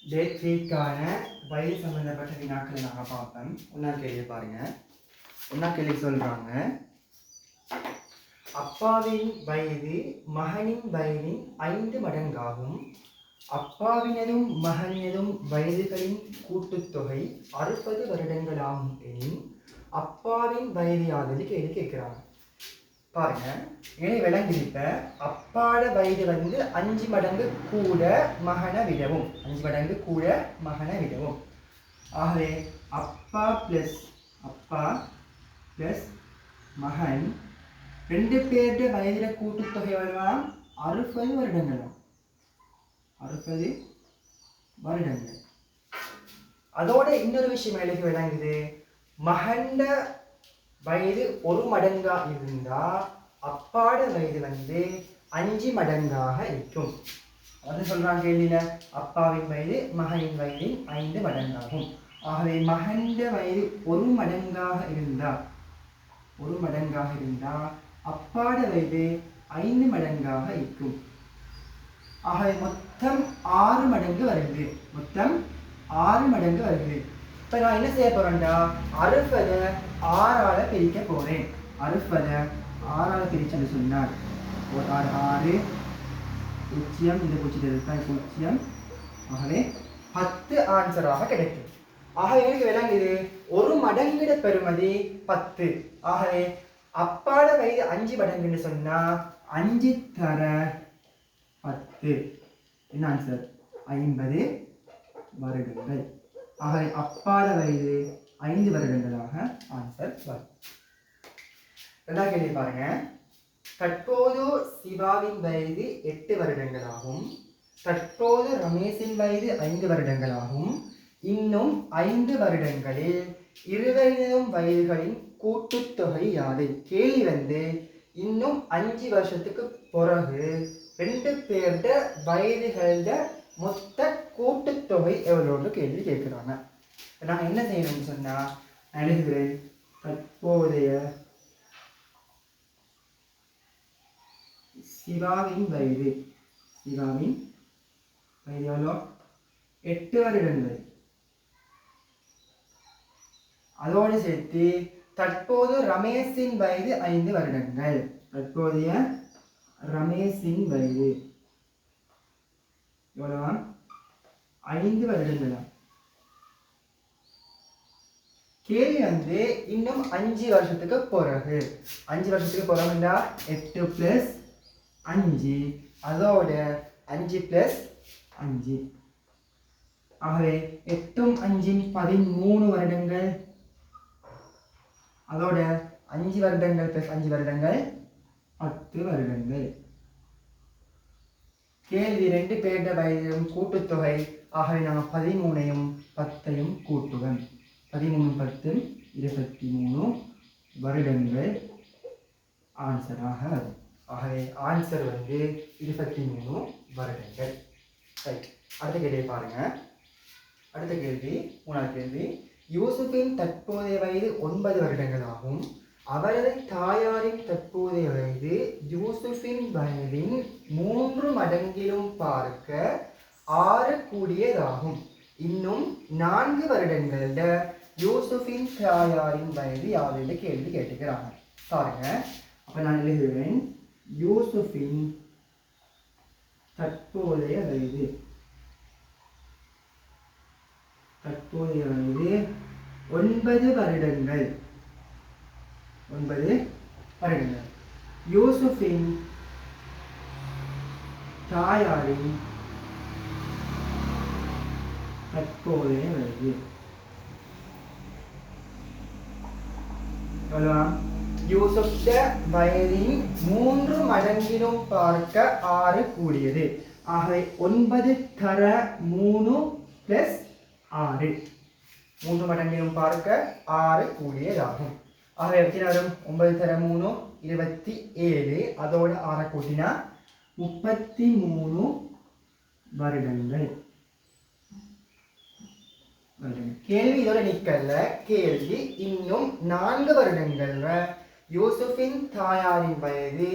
டே 3க்கான வயது சம்பந்தப்பட்ட வினாக்களை நாங்கள் பார்ப்போம். ஒன்றா கேள்வி பாருங்க. ஒன்றா கேள்வி சொல்றாங்க, அப்பாவின் வயது மகனின் வயதின் 5 மடங்காகும். அப்பாவினதும் மகனினதும் வயதுகளின் கூட்டுத்தொகை 60 வருடங்களாகும் எனின் அப்பாவின் வயது யாதது கேள்வி கேட்கிறாங்க. பாருங்க, இணை விளங்கிருப்ப அப்பாட வயது 5 மடங்கு கூட மகனை விடவும், 5 மடங்கு கூட மகனை விடவும். ஆகவே அப்பா பிளஸ் மகன் 2 பேருடைய வயதுல கூட்டுத்தொகை வரலாம் 60 வருடங்களாம். 60 வருடங்கள். அதோட இன்னொரு விஷயம் எழுதி விளங்குது, மகண்ட வயது 1 மடங்கா இருந்தா அப்பாட வயது 5 மடங்காக இருக்கும். அது சொல்றாங்க இல்லையில, அப்பாவின் வயது மகனின் வயதின் 5 மடங்காகும். ஆகவே மகண்ட வயது 1 மடங்காக இருந்தா அப்பாட வயது 5 மடங்காக இருக்கும். ஆகவே மொத்தம் 6 மடங்கு வருது. இப்ப நான் என்ன செய்ய போறேன்டா, 60 6ஆல பிரிக்க போறேன். 60 6ஆல பிரிச்சேன்னு சொன்னால் 6 0 இந்த பூச்சிட்டு இருக்கா 0. ஆகவே 10 ஆன்சராக கிடைக்கும். ஆக எனக்கு விளங்குது 1 மடங்கிட பெறுமதி 10. ஆகவே அப்பாட வயது 5 மடங்குன்னு சொன்னா 5 தர 10 என்ன ஆன்சர்? 50 வருடங்கள். ஆகவே அப்பாட வயது 5 வருடங்களாக ஆன்சர் வரும். ரெண்டாவது கேள்வி பாருங்க, தற்போது சிவாவின் வயது 8 வருடங்களாகும். தற்போது ரமேஷின் வயது 5 வருடங்களாகும். இன்னும் 5 வருடங்களில் இருவரினதும் வயதுகளின் கூட்டுத்தொகை யாது? கேள்வி இன்னும் 5 வருஷத்துக்கு பிறகு 2 பேர்ட வயதுகள மொத்த கூட்டுத்தொகை எவ்வளோன்னு கேள்வி கேட்குறாங்க. நான் என்ன செய்யணும்னு சொன்னா, எழுதுகிறேன் தற்போதைய சிவாவின் வயது எவ்வளோ? 8 வருடங்கள். அதோடு சேர்த்து தற்போது ரமேஷின் வயது 5 வருடங்கள். தற்போதைய ரமேஷின் வயது எவ்வளவா? 5 வருடங்களா? கேள்வி இன்னும் 5 வருஷத்துக்கு பிறகு. 5 வருஷத்துக்கு பிறகுண்டா 8 + 5 அதோட 5 + 5. ஆகவே 8 5 13 வருடங்கள். அதோட 5 வருடங்கள் + 5 வருடங்கள் 10 வருடங்கள். கேள்வி 2 பேர்ட வயதிலும் கூட்டுத்தொகை. ஆகவே நாங்கள் 13ஐயும் 10ஐயும் கூட்டுவோம். 13 10 23 வருடங்கள் ஆன்சராக வரும். ஆகவே ஆன்சர் 23 வருடங்கள். ரைட். அடுத்த கேள்வி பாருங்க. அடுத்த கேள்வி 3வது கேள்வி, யூசுஃபின் தற்போதைய வயது 9 வருடங்கள் ஆகும். அவரது தாயாரின் தற்போதைய வயது யூசுஃபின் வயதின் 3 மடங்கிலும் பார்க்க 6 கூடியதாகும். இன்னும் 4 வருடங்கள்ல யூசுஃபின் தாயாரின் வயது யாவது கேள்வி கேட்டுக்கிறாங்க. பாருங்க, அப்ப நான் எழுதுவேன் யூசுஃபின் தற்போதைய வயது 9 வருடங்கள். யூசுஃபின் தாயாரின் தற்போதைய வயது யூசுஃப் வயதின் 3 மடங்கிலும் பார்க்க 6 கூடியது. ஆகவே 9 தர 3 + 6 3 மடங்கிலும் பார்க்க 6 கூடியதாகும். ஆகவே எத்தனை வரும்? 9 தர 3 27. அதோட 6 கூட்டினா 33 வருடங்கள். கேள்வி இதோட நிக்கல. கேள்வி இன்னும் 4 வருடங்கள்ல யூசுஃபின் தாயாரின் வயது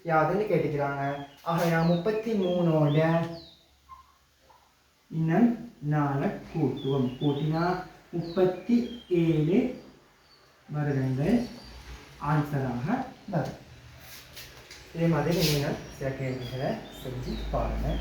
யாதுன்னு கேட்டுக்கிறாங்க. ஆக நான் 33ஓட இன்னும் 4 கூட்டுவோம். கூட்டினா 37 வருடங்கள் ஆன்சராக வரும். இதே மாதிரி நீங்கள் சில கேள்விகளை செஞ்சு பாருங்கள்.